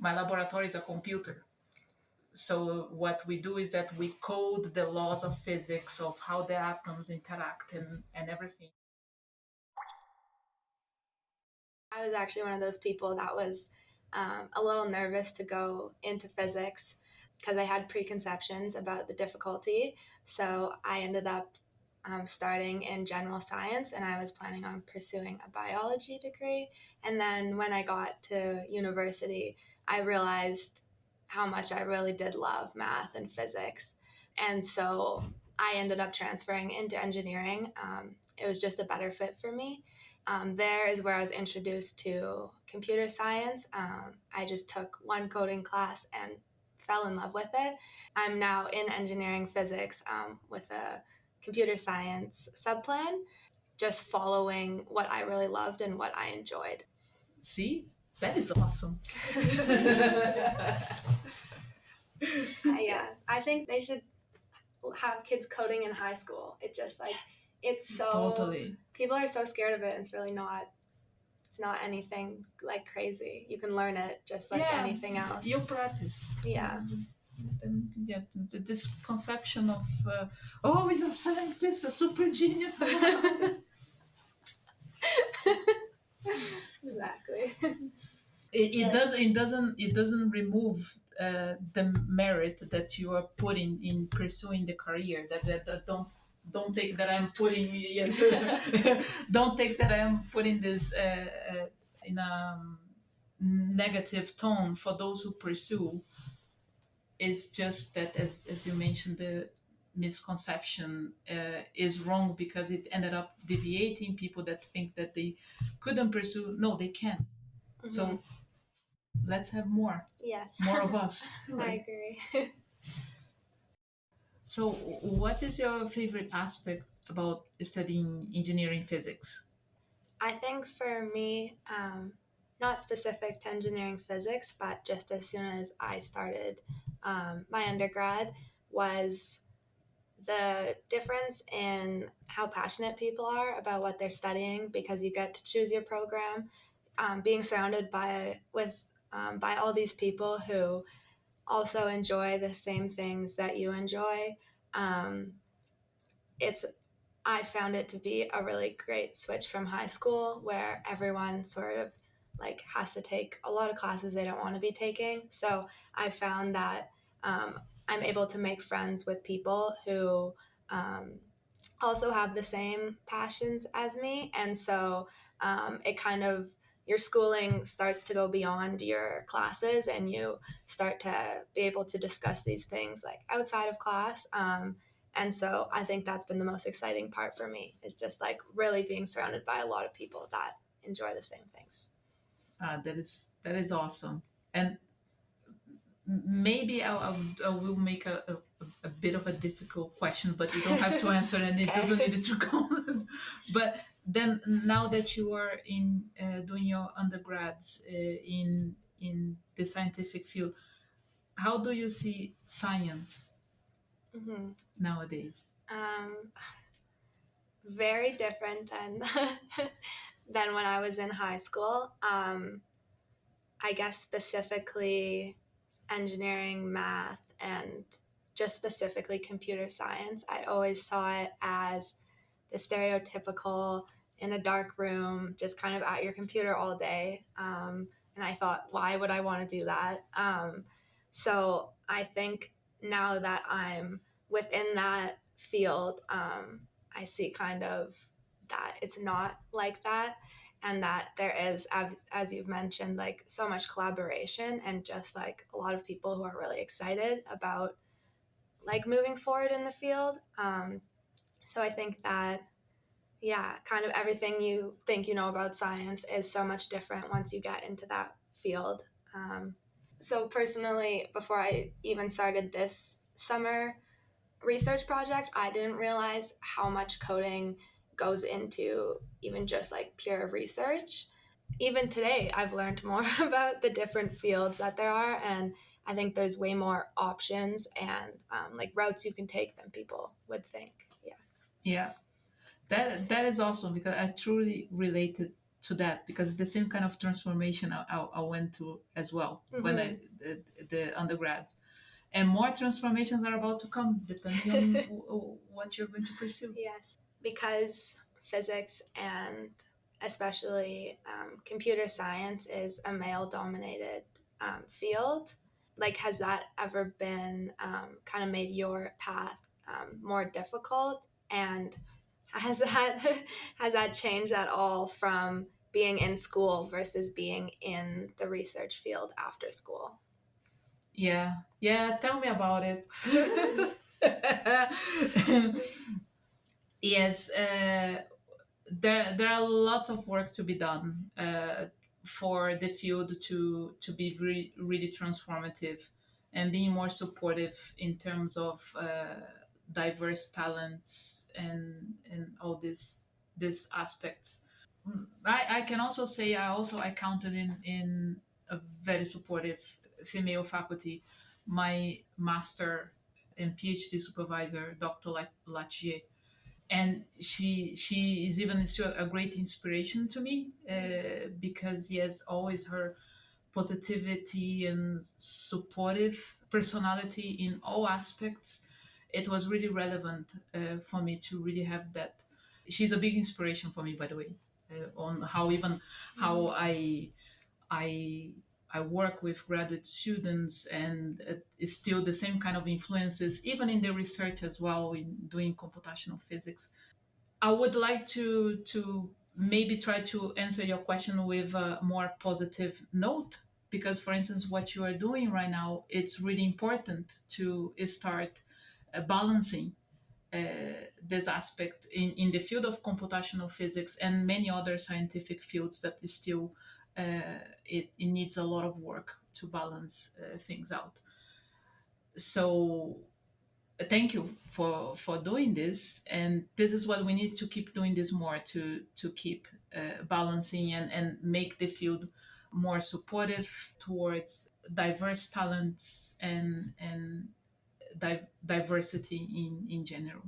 my laboratory is a computer. So what we do is that we code the laws of physics of how the atoms interact and everything. I was actually one of those people that was a little nervous to go into physics because I had preconceptions about the difficulty. So I ended up starting in general science, and I was planning on pursuing a biology degree. And then when I got to university, I realized how much I really did love math and physics. And so I ended up transferring into engineering. It was just a better fit for me. There is where I was introduced to computer science. I just took one coding class and fell in love with it. I'm now in engineering physics with a computer science subplan, just following what I really loved and what I enjoyed. See, that is awesome. Yeah, I think they should have kids coding in high school. It just like it's so Totally. People are so scared of it, and it's not anything like crazy. You can learn it just like anything else. You practice. Yeah. And yeah, this conception of oh, you're scientist, a super genius. Exactly. It doesn't remove the merit that you are putting in pursuing the career. That don't take that I'm putting yes don't take that I am putting this in a negative tone for those who pursue. It's just that as you mentioned, the misconception is wrong because it ended up deviating people that think that they couldn't pursue. No, they can. Mm-hmm. So let's have more. Yes. More of us. I agree. So what is your favorite aspect about studying engineering physics? I think for me, not specific to engineering physics, but just as soon as I started my undergrad, was the difference in how passionate people are about what they're studying, because you get to choose your program. Being surrounded by all these people who also enjoy the same things that you enjoy, um, it's I found it to be a really great switch from high school, where everyone sort of like has to take a lot of classes they don't want to be taking. So I found that I'm able to make friends with people who also have the same passions as me. And so it kind of, your schooling starts to go beyond your classes, and you start to be able to discuss these things like outside of class. And so I think that's been the most exciting part for me, is just like really being surrounded by a lot of people that enjoy the same things. That is awesome. And maybe I will make a bit of a difficult question, but you don't have to answer, and it doesn't need to come. But then, now that you are in doing your undergrads in the scientific field, how do you see science nowadays? Very different than than when I was in high school. I guess specifically engineering, math, and just specifically computer science. I always saw it as the stereotypical in a dark room, just kind of at your computer all day. And I thought, why would I want to do that? So I think now that I'm within that field, I see kind of that it's not like that, and that there is, as you've mentioned, like so much collaboration, and just like a lot of people who are really excited about like moving forward in the field. So I think that, yeah, kind of everything you think you know about science is so much different once you get into that field. So personally, before I even started this summer research project, I didn't realize how much coding goes into even just like pure research. Even today, I've learned more about the different fields that there are, and I think there's way more options and like routes you can take than people would think. Yeah. Yeah, that is awesome because I truly related to that, because it's the same kind of transformation I went to as well when I the undergrad, and more transformations are about to come depending on what you're going to pursue. Yes, because physics and especially computer science is a male dominated field. Like, has that ever been kind of made your path more difficult? And has that has that changed at all from being in school versus being in the research field after school? Yeah, yeah, tell me about it. Yes, there are lots of work to be done for the field to be really transformative and being more supportive in terms of diverse talents and all these aspects. I can also say I counted in a very supportive female faculty. My master and PhD supervisor, Dr. Latier, and she is even still a great inspiration to me because yes, always her positivity and supportive personality in all aspects. It was really relevant for me to really have that. She's a big inspiration for me, by the way, on how even how I I work with graduate students, and it's still the same kind of influences, even in the research as well, in doing computational physics. I would like to maybe try to answer your question with a more positive note, because, for instance, what you are doing right now, it's really important to start balancing this aspect in the field of computational physics and many other scientific fields that is still it needs a lot of work to balance things out. So thank you for doing this, and this is what we need to keep doing this more to keep balancing and make the field more supportive towards diverse talents and diversity in general.